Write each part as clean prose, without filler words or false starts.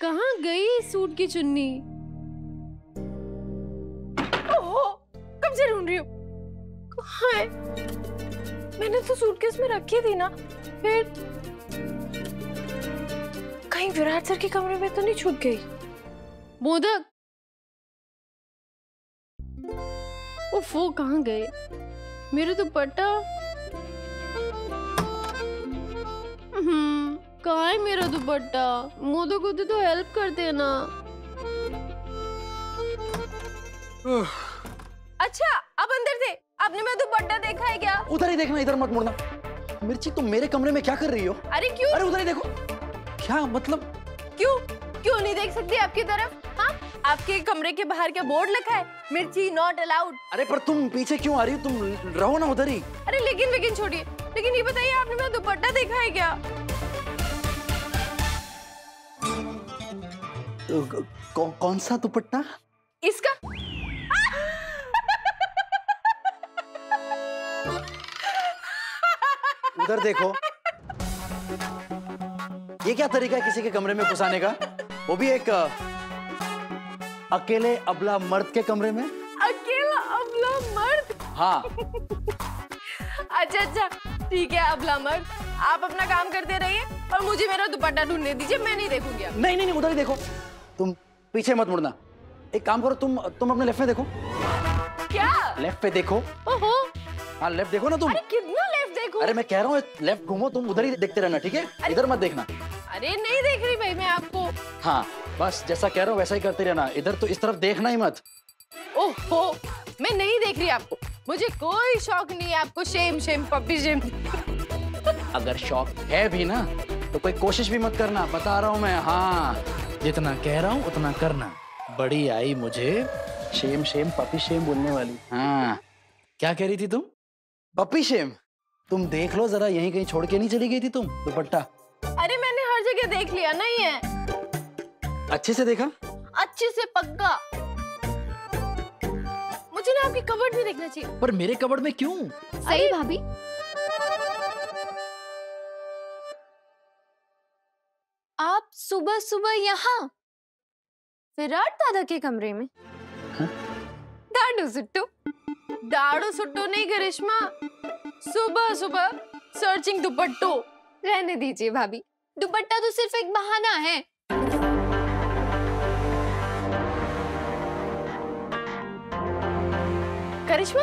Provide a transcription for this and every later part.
कहाँ गई सूट की चुन्नी? ओहो, कब से ढूंढ रही हूँ? कहाँ है? मैंने तो सूटकेस में रखी थी ना। फिर कहीं विराट सर के कमरे में तो नहीं छूट गई? मोदक, वो कहाँ गए? मेरे दुपट्टा कहाँ है मेरा दुपट्टा? मोदक को तो हेल्प करते हैं ना। अच्छा, अब अंदर थे। आपने मेरा दुपट्टा देखा है क्या? उधर ही देखना, इधर मत मुड़ना। मिर्ची, तुम मेरे कमरे में क्या कर रही हो? अरे क्यों? अरे उधर ही देखो। क्या मतलब? क्यों नहीं देख सकती आपकी तरफ? हाँ, आपके कमरे के बाहर क्या बोर्ड लिखा है? मिर्ची नॉट अलाउड। अरे पर तुम पीछे क्यों आ रही हो? तुम रहो ना उधर ही। अरे लेकिन छोड़िए। लेकिन ये बताइए, आपने मेरा दुपट्टा देखा है क्या? कौन सा दुपट्टा? इसका। उधर देखो। ये क्या तरीका है किसी के कमरे में घुसाने का? वो भी एक अकेले अबला मर्द के कमरे में। अकेला अबला मर्द? हाँ। अच्छा, ठीक है अबला मर्द, आप अपना काम करते रहिए और मुझे मेरा दुपट्टा ढूंढने दीजिए, मैं नहीं देखूंगी अब। नहीं, उधर ही देखो। तुम पीछे मत मुड़ना। एक काम करो, तुम अपने लेफ्ट में देखो। क्या? लेफ्ट पे देखो। ओहो। हाँ, लेफ्ट देखो ना तुम। अरे कितना लेफ्ट देखो? अरे मैं कह रहा हूँ लेफ्ट घूमो, तुम उधर ही देखते रहना, ठीक है? इधर मत देखना। अरे नहीं देख रही भाई मैं आपको। हाँ, बस जैसा कह रहा हूँ वैसा ही करते रहना। इधर तो इस तरफ देखना ही मत। ओहो, मैं नहीं देख रही आपको। मुझे कोई शौक नहीं है आपको शेम पप्पी शेम। अगर शौक है भी ना तो कोई कोशिश भी मत करना, बता रहा हूँ मैं। हाँ, जितना कह रहा हूँ उतना करना। बड़ी आई मुझे शेम पपी शेम बोलने वाली। हाँ, क्या कह रही थी तुम? Puppy shame? तुम देख लो जरा, यहीं कहीं छोड़ के नहीं चली गई थी तुम दुपट्टा? अरे मैंने हर जगह देख लिया, नहीं है। अच्छे से देखा? अच्छे से पक्का। मुझे ना आपकी कबर्ड में देखना चाहिए। पर मेरे कबर्ड में क्यों? सही भाभी। आप सुबह सुबह यहाँ विराट दादा के कमरे में? हाँ? दाड़ू सुट्टू नहीं करिश्मा, सुबह सुबह सर्चिंग दुपट्टो। रहने दीजिए भाभी, दुपट्टा तो सिर्फ एक बहाना है। करिश्मा,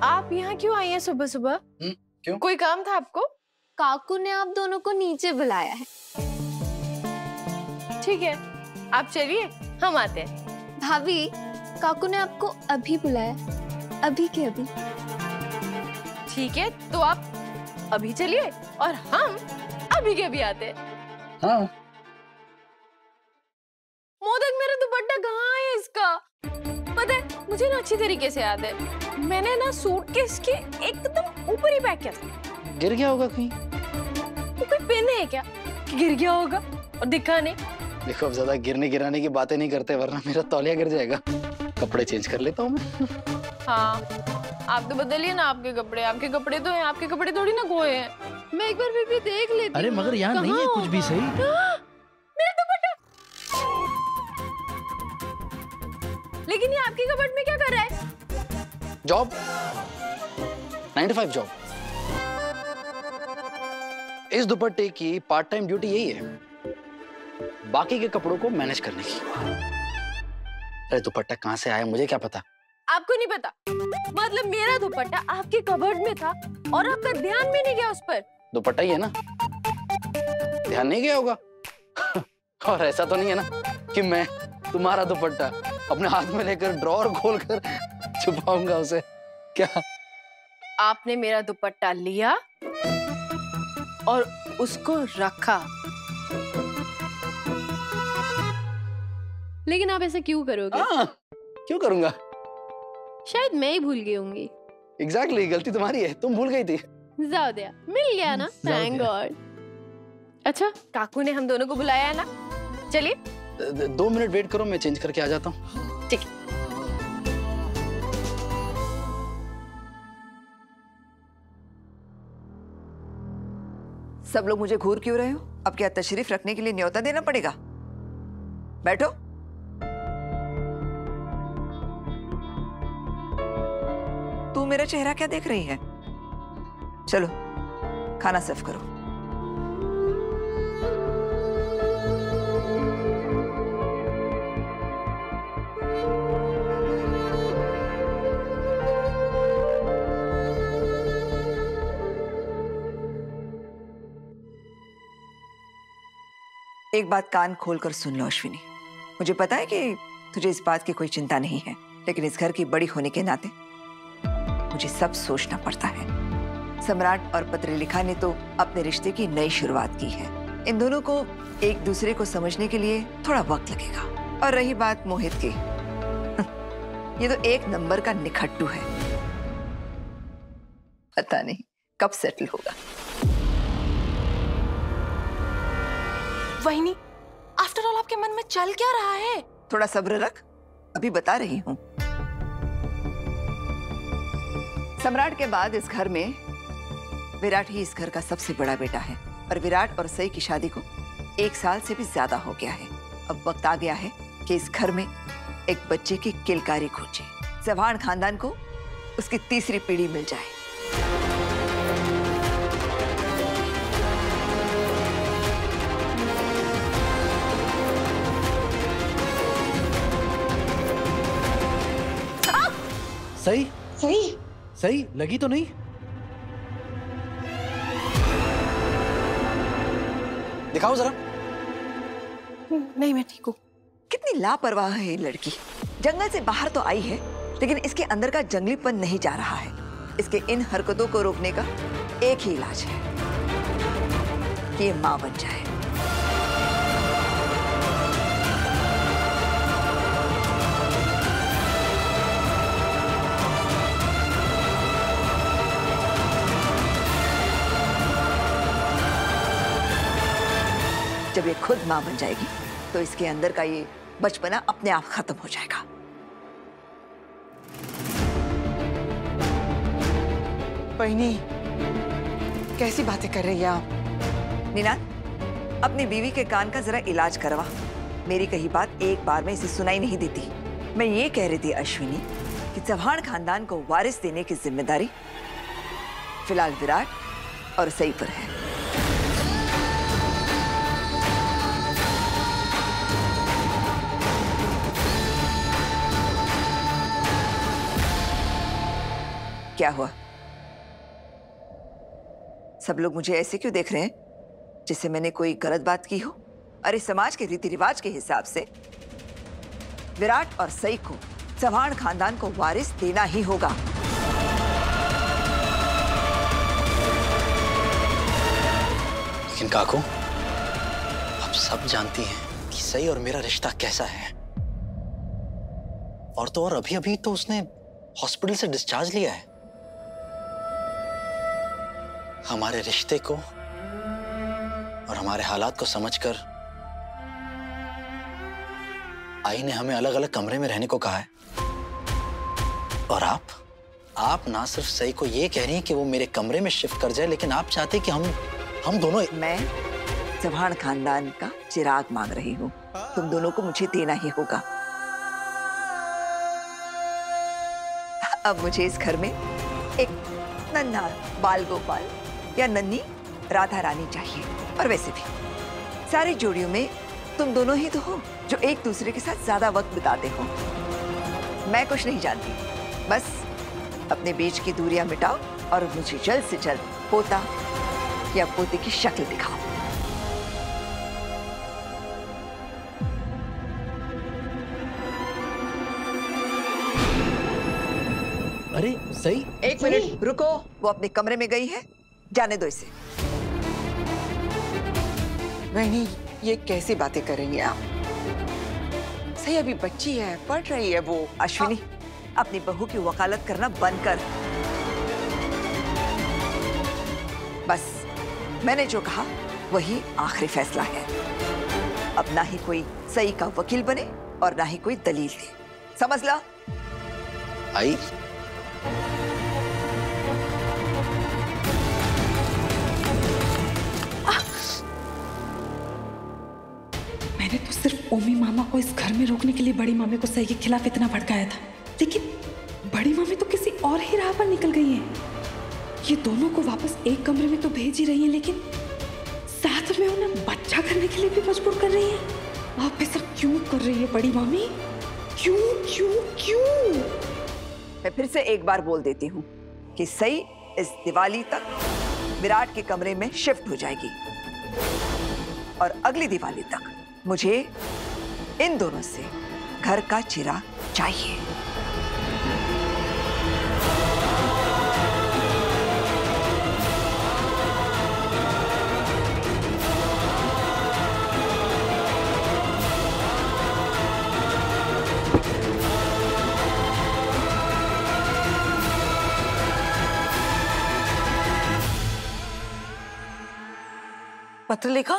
आप यहाँ क्यों आई हैं सुबह सुबह? क्यों? कोई काम था आपको? काकू ने आप दोनों को नीचे बुलाया है। ठीक है, आप चलिए, हम आते हैं। भाभी, काकू ने आपको अभी बुलाया, अभी के अभी। ठीक है, तो आप अभी चलिए और हम अभी के अभी आते हैं। हाँ। मोदक, मेरा दुपट्टा कहाँ है इसका? पता है, मुझे ना अच्छी तरीके से याद है, मैंने ना सूटकेस के एकदम ऊपर ही पैक किया था। गिर गया होगा कहीं? वो कोई पेन है क्या कि गिर गया होगा और दिखा नहीं? देखो, अब ज्यादा गिरने गिराने की बातें नहीं करते वरना मेरा तौलिया गिर जाएगा। कपड़े चेंज कर लेता हूँ मैं। हाँ, आप तो बदलिए ना आपके कपड़े तो हैं, आपके कपड़े थोड़ी ना खोए हैं। मैं एक बार फिर भी देख लेती हूँ। अरे मगर यहाँ नहीं है कुछ भी सही। मेरा दुपट्टा! लेकिन ये आपके कपबोर्ड में क्या कर रहा है? Job, 9 to 5 job. इस दुपट्टे की पार्ट टाइम ड्यूटी यही है, बाकी के कपड़ों को मैनेज करने की। अरे दुपट्टा कहाँ से आया मुझे क्या पता? आपको नहीं पता? मतलब मेरा दुपट्टा आपके कबर्ड में था और आपका ध्यान भी नहीं गया उस पर। दुपट्टा ही है ना, ध्यान नहीं गया होगा। और ऐसा तो नहीं है ना कि मैं तुम्हारा दुपट्टा अपने हाथ में लेकर ड्रॉअर खोलकर छुपाऊंगा उसे? क्या आपने मेरा दुपट्टा लिया और उसको रखा। लेकिन आप ऐसा क्यों करोगे? क्यों करूंगा? शायद मैं ही भूल गई होंगी। एग्जैक्टली, गलती तुम्हारी है, तुम भूल गई थी। जाओ दिया, मिल गया ना, थैंक गॉड। अच्छा, काकू ने हम दोनों को बुलाया है ना, चलिए। 2 मिनट वेट करो, मैं चेंज करके आ जाता हूँ। ठीक है। सब लोग मुझे घूर क्यों रहे हो? अब क्या तशरीफ रखने के लिए न्योता देना पड़ेगा? बैठो। तू मेरा चेहरा क्या देख रही है? चलो खाना सर्व करो। एक बात कान खोलकर सुन लो अश्विनी। मुझे पता है कि तुझे इस बात की कोई चिंता नहीं है, लेकिन इस घर की बड़ी होने के नाते मुझे सब सोचना पड़ता है। सम्राट और पत्रलेखा ने तो अपने रिश्ते की नई शुरुआत की है। इन दोनों को एक दूसरे को समझने के लिए थोड़ा वक्त लगेगा। और रही बात मोहित की, ये तो एक नंबर का निखट्टू है। पता नहीं कब सेटल होगा। वहीनी, आफ्टर ऑल आपके मन में चल क्या रहा है? थोड़ा सब्र रख, अभी बता रही हूं। सम्राट के बाद इस घर में विराट ही इस घर का सबसे बड़ा बेटा है और विराट और सई की शादी को 1 साल से भी ज्यादा हो गया है। अब वक्त आ गया है कि इस घर में एक बच्चे की किलकारी गूंजे, चौहान खानदान को उसकी तीसरी पीढ़ी मिल जाए। सही सही सही लगी तो नहीं? दिखाओ जरा। नहीं, मैं ठीक हूँ। कितनी लापरवाह है ये लड़की। जंगल से बाहर तो आई है, लेकिन इसके अंदर का जंगलीपन नहीं जा रहा है। इसके इन हरकतों को रोकने का एक ही इलाज है कि ये मां बन जाए। जब ये खुद मां बन जाएगी तो इसके अंदर का ये बचपना अपने आप खत्म हो जाएगा। बहनी, कैसी बातें कर रही हैं आप? नीनाद, अपनी बीवी के कान का जरा इलाज करवा। मेरी कही बात एक बार में इसे सुनाई नहीं देती। मैं ये कह रही थी अश्विनी कि चौहान खानदान को वारिस देने की जिम्मेदारी फिलहाल विराट और सई पर है। क्या हुआ? सब लोग मुझे ऐसे क्यों देख रहे हैं जैसे मैंने कोई गलत बात की हो? अरे समाज के रीति रिवाज के हिसाब से विराट और सई को चौहान खानदान को वारिस देना ही होगा। लेकिन काकू, आप सब जानती हैं कि सई और मेरा रिश्ता कैसा है। और तो और अभी अभी तो उसने हॉस्पिटल से डिस्चार्ज लिया है। हमारे रिश्ते को और हमारे हालात को समझकर आई ने हमें अलग अलग कमरे में रहने को कहा है। और आप ना सिर्फ सई को ये कह रही हैं कि वो मेरे कमरे में शिफ्ट कर जाए, लेकिन आप चाहते हैं कि हम दोनों। मैं चौहान खानदान का चिराग मांग रही हूँ। तुम दोनों को मुझे देना ही होगा। अब मुझे इस घर में एक नन्हा बाल गोपाल या नन्ही राधा रानी चाहिए। और वैसे भी सारी जोड़ियों में तुम दोनों ही तो हो जो एक दूसरे के साथ ज्यादा वक्त बिताते हो। मैं कुछ नहीं जानती, बस अपने बीच की दूरियां मिटाओ और मुझे जल्द से जल्द पोता या पोते की शक्ल दिखाओ। अरे सही, एक मिनट रुको। वो अपने कमरे में गई है, जाने दो इसे। बहनी, ये कैसी बातें कर रही हैं आप? सही अभी बच्ची है, पढ़ रही है वो। अश्विनी, अपनी बहू की वकालत करना बंद कर। बस मैंने जो कहा वही आखिरी फैसला है। अब ना ही कोई सई का वकील बने और ना ही कोई दलील दे, समझ ला? आई मैंने तो सिर्फ ओमी मामा को इस घर में रोकने के लिए बड़ी मामी को सही के खिलाफ इतना भड़काया था, लेकिन बड़ी मामी तो किसी और ही राह पर निकल गई हैं। ये दोनों को वापस एक कमरे में तो भेज ही रही हैं, लेकिन साथ में उन्हें बच्चा करने के लिए भी मजबूर कर रही हैं। आप ऐसा क्यों कर रही है बड़ी मामी? क्यों क्यों क्यों? मैं फिर से एक बार बोल देती हूँ कि सही इस दिवाली तक विराट के कमरे में शिफ्ट हो जाएगी और अगली दिवाली तक मुझे इन दोनों से घर का चिराग चाहिए। पत्र लिखा?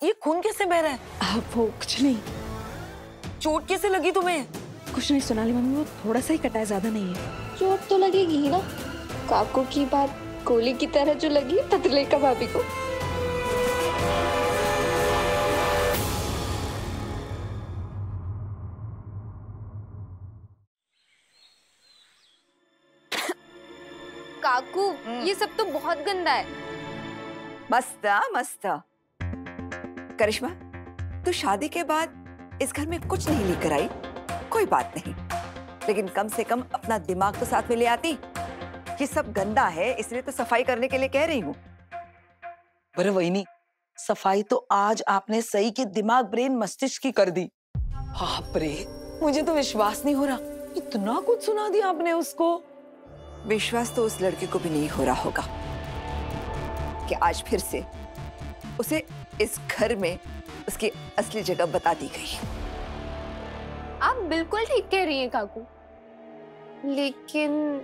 ये खून कैसे बह रहा है? आप वो कुछ नहीं, चोट कैसे लगी तुम्हें? कुछ नहीं सोनाली मम्मी, वो थोड़ा सा ही कटा है, ज्यादा नहीं है। चोट तो लगेगी ही ना, काकू की बात गोली की तरह जो लगी पतलेका भाभी को। काकू ये सब तो बहुत गंदा है। मस्त मस्त। करिश्मा, तू शादी के बाद इस घर में कुछ नहीं लेकर आई, कोई बात नहीं, लेकिन कम से कम अपना दिमाग तो साथ में ले आती। ये सब गंदा है, इसलिए तो सफाई करने के लिए कह रही हूँ। पर वहीनी, सफाई तो आज आपने सही के दिमाग, ब्रेन, मस्तिष्क की कर दी। बाप रे, मुझे तो विश्वास नहीं हो रहा, इतना कुछ सुना दिया आपने उसको। विश्वास तो उस लड़के को भी नहीं हो रहा होगा कि आज फिर से उसे इस घर में उसकी असली जगह बता दी गई। आप बिल्कुल ठीक कह रही हैं काकू, लेकिन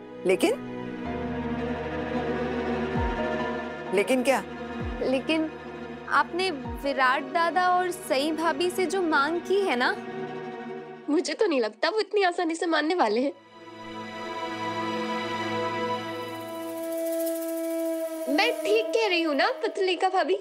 क्या? लेकिन आपने विराट दादा और सई भाभी से जो मांग की है ना, मुझे तो नहीं लगता वो इतनी आसानी से मानने वाले हैं। मैं ठीक कह रही हूँ ना पतलेका भाभी?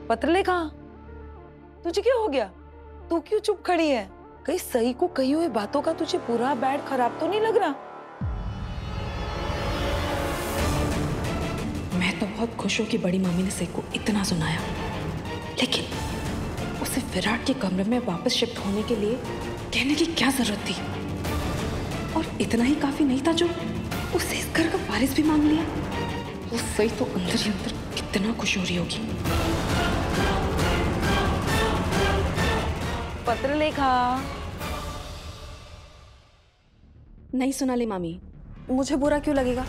पत्रलेखा, तुझे क्या हो गया? तू क्यों चुप खड़ी है? कहीं सही को कही हुई बातों का तुझे पूरा बैड खराब तो नहीं लग रहा? मैं तो बहुत खुश हूँ कि बड़ी मामी ने सही को इतना सुनाया, लेकिन उसे विराट के कमरे में वापस शिफ्ट होने के लिए कहने की क्या जरूरत थी? और इतना ही काफी नहीं था जो उसे इस घर का वारिस भी मांग लिया। वो सही तो अंदर ही अंदर कितना खुश हो रही होगी। पत्रलेखा, नहीं सोनाली मामी, मुझे बुरा क्यों लगेगा?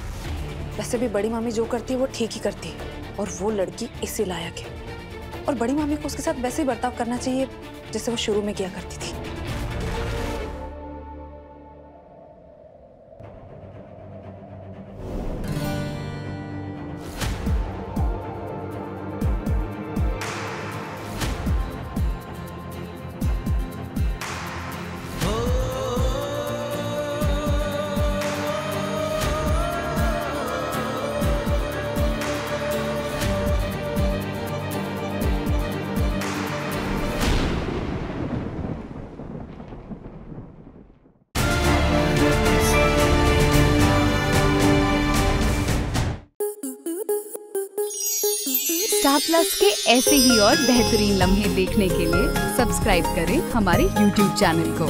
वैसे भी बड़ी मामी जो करती है वो ठीक ही करती है, और वो लड़की इसी लायक है। और बड़ी मामी को उसके साथ वैसे ही बर्ताव करना चाहिए जैसे वो शुरू में किया करती थी। स्टार प्लस के ऐसे ही और बेहतरीन लम्हे देखने के लिए सब्सक्राइब करें हमारे YouTube चैनल को।